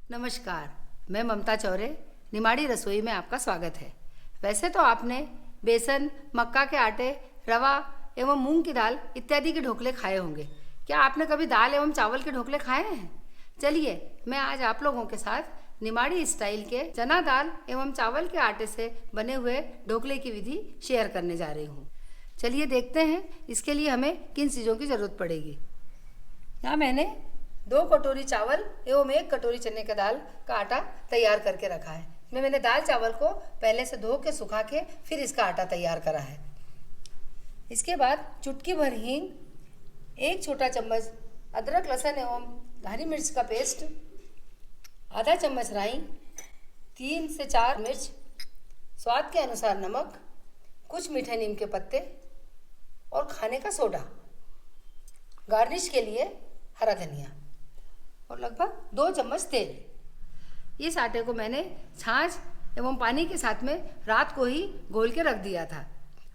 नमस्कार, मैं ममता चौरे, निमाड़ी रसोई में आपका स्वागत है। वैसे तो आपने बेसन, मक्का के आटे, रवा एवं मूंग की दाल इत्यादि के ढोकले खाए होंगे। क्या आपने कभी दाल एवं चावल के ढोकले खाए हैं? चलिए, मैं आज आप लोगों के साथ निमाड़ी स्टाइल के चना दाल एवं चावल के आटे से बने हुए ढोकले की विधि शेयर करने जा रही हूँ। चलिए देखते हैं इसके लिए हमें किन चीज़ों की ज़रूरत पड़ेगी। यहाँ मैंने 2 कटोरी चावल एवं 1 कटोरी चने का दाल का आटा तैयार करके रखा है। इसमें मैंने दाल चावल को पहले से धो के सुखा के फिर इसका आटा तैयार करा है। इसके बाद चुटकी भर हींग, 1 छोटा चम्मच अदरक लहसुन एवं हरी मिर्च का पेस्ट, आधा चम्मच राई, 3 से 4 मिर्च, स्वाद के अनुसार नमक, कुछ मीठे नीम के पत्ते और खाने का सोडा, गार्निश के लिए हरा धनिया और लगभग 2 चम्मच तेल। इस आटे को मैंने छाछ एवं पानी के साथ में रात को ही घोल के रख दिया था।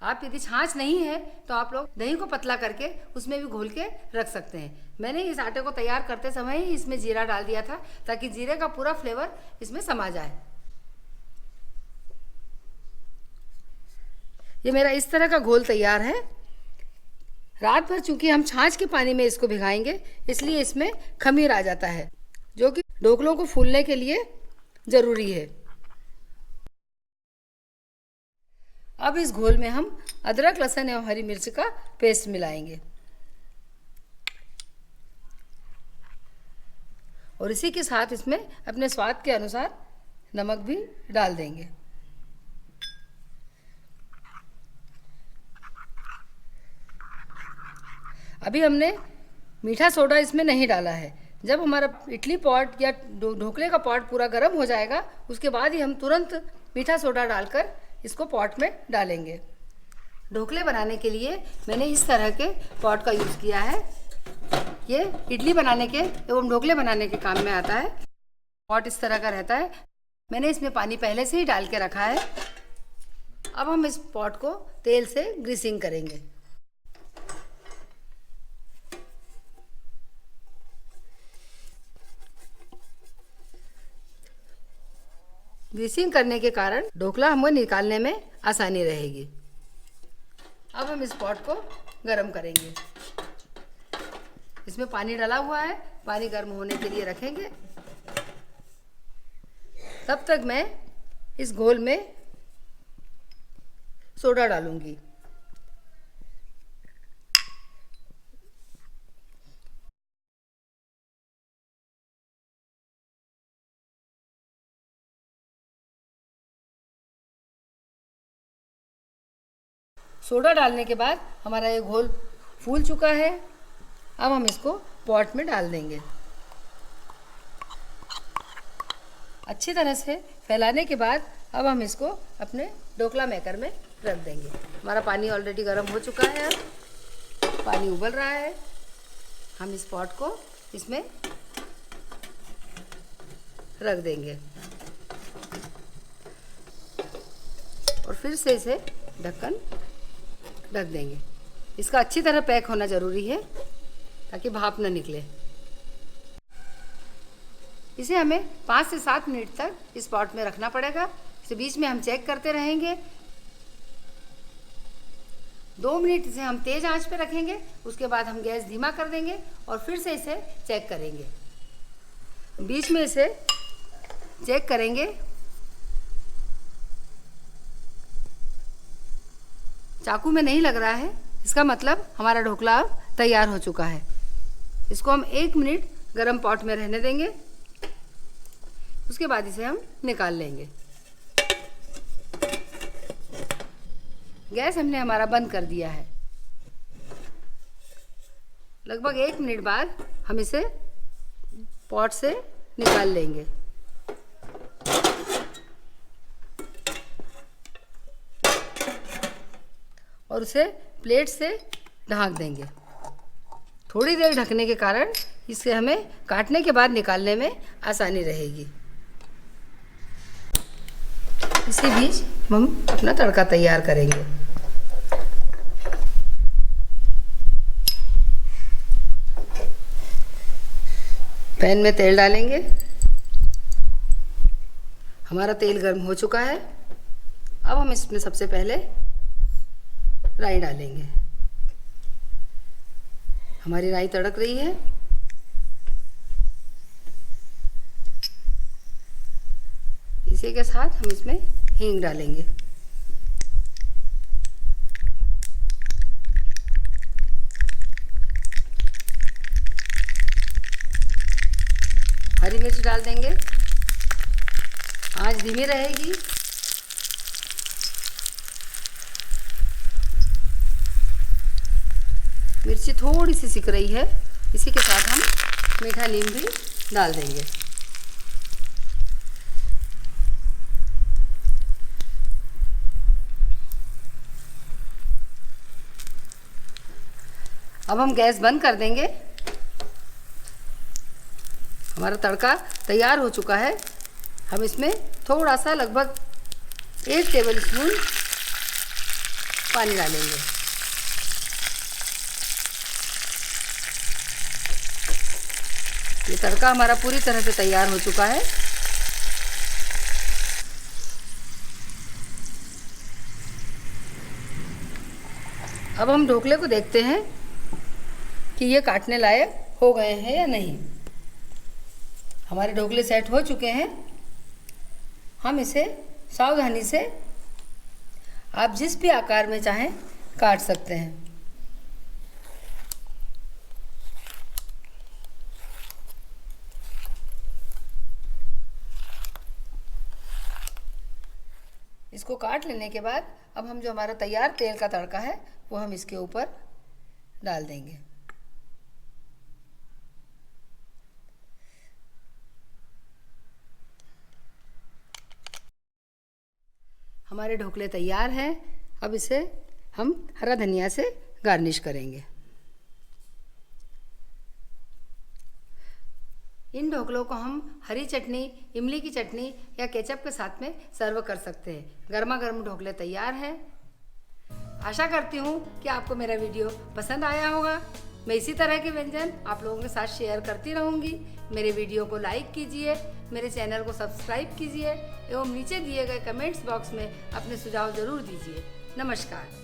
आप यदि छाछ नहीं है तो आप लोग दही को पतला करके उसमें भी घोल के रख सकते हैं। मैंने इस आटे को तैयार करते समय ही इसमें जीरा डाल दिया था ताकि जीरे का पूरा फ्लेवर इसमें समा जाए। ये मेरा इस तरह का घोल तैयार है। रात भर चूंकि हम छाछ के पानी में इसको भिगाएंगे इसलिए इसमें खमीर आ जाता है जो कि ढोकलों को फूलने के लिए ज़रूरी है। अब इस घोल में हम अदरक लहसुन एवं हरी मिर्च का पेस्ट मिलाएंगे और इसी के साथ इसमें अपने स्वाद के अनुसार नमक भी डाल देंगे। अभी हमने मीठा सोडा इसमें नहीं डाला है। जब हमारा इडली पॉट या ढोकले का पॉट पूरा गर्म हो जाएगा उसके बाद ही हम तुरंत मीठा सोडा डालकर इसको पॉट में डालेंगे। ढोकले बनाने के लिए मैंने इस तरह के पॉट का यूज़ किया है। ये इडली बनाने के एवं ढोकले बनाने के काम में आता है। पॉट इस तरह का रहता है। मैंने इसमें पानी पहले से ही डाल के रखा है। अब हम इस पॉट को तेल से ग्रीसिंग करेंगे। ग्रीसिंग करने के कारण ढोकला हमको निकालने में आसानी रहेगी। अब हम इस पॉट को गरम करेंगे। इसमें पानी डाला हुआ है, पानी गर्म होने के लिए रखेंगे। तब तक मैं इस घोल में सोडा डालूंगी। सोडा डालने के बाद हमारा ये घोल फूल चुका है। अब हम इसको पॉट में डाल देंगे। अच्छी तरह से फैलाने के बाद अब हम इसको अपने ढोकला मेकर में रख देंगे। हमारा पानी ऑलरेडी गर्म हो चुका है। अब पानी उबल रहा है। हम इस पॉट को इसमें रख देंगे और फिर से इसे ढक्कन ढक देंगे। इसका अच्छी तरह पैक होना ज़रूरी है ताकि भाप न निकले। इसे हमें 5 से 7 मिनट तक इस पॉट में रखना पड़ेगा। इसे बीच में हम चेक करते रहेंगे। 2 मिनट इसे हम तेज़ आंच पे रखेंगे। उसके बाद हम गैस धीमा कर देंगे और फिर से इसे चेक करेंगे। बीच में इसे चेक करेंगे। चाकू में नहीं लग रहा है, इसका मतलब हमारा ढोकला अब तैयार हो चुका है। इसको हम 1 मिनट गरम पॉट में रहने देंगे। उसके बाद इसे हम निकाल लेंगे। गैस हमने हमारा बंद कर दिया है। लगभग 1 मिनट बाद हम इसे पॉट से निकाल लेंगे। और उसे प्लेट से ढक देंगे। थोड़ी देर ढकने के कारण इसे हमें काटने के बाद निकालने में आसानी रहेगी। इसी बीच हम अपना तड़का तैयार करेंगे। पैन में तेल डालेंगे हमारा तेल गर्म हो चुका है। अब हम इसमें सबसे पहले राई डालेंगे। हमारी राई तड़क रही है। इसी के साथ हम इसमें हींग डालेंगे। हरी मिर्च डाल देंगे। आंच धीमी रहेगी। मिर्ची थोड़ी सी सिक रही है। इसी के साथ हम मीठा नीम भी डाल देंगे। अब हम गैस बंद कर देंगे। हमारा तड़का तैयार हो चुका है। हम इसमें थोड़ा सा लगभग 1 टेबल स्पून पानी डालेंगे। ये तड़का हमारा पूरी तरह से तैयार हो चुका है। अब हम ढोकले को देखते हैं कि ये काटने लायक हो गए हैं या नहीं। हमारे ढोकले सेट हो चुके हैं। हम इसे सावधानी से आप जिस भी आकार में चाहें काट सकते हैं। इसको काट लेने के बाद अब हम जो हमारा तैयार तेल का तड़का है वो हम इसके ऊपर डाल देंगे। हमारे ढोकले तैयार हैं। अब इसे हम हरा धनिया से गार्निश करेंगे। इन ढोकलों को हम हरी चटनी, इमली की चटनी या केचप के साथ में सर्व कर सकते हैं। गर्मा गर्म ढोकले तैयार हैं। आशा करती हूँ कि आपको मेरा वीडियो पसंद आया होगा। मैं इसी तरह के व्यंजन आप लोगों के साथ शेयर करती रहूँगी। मेरे वीडियो को लाइक कीजिए, मेरे चैनल को सब्सक्राइब कीजिए एवं नीचे दिए गए कमेंट्स बॉक्स में अपने सुझाव ज़रूर दीजिए। नमस्कार।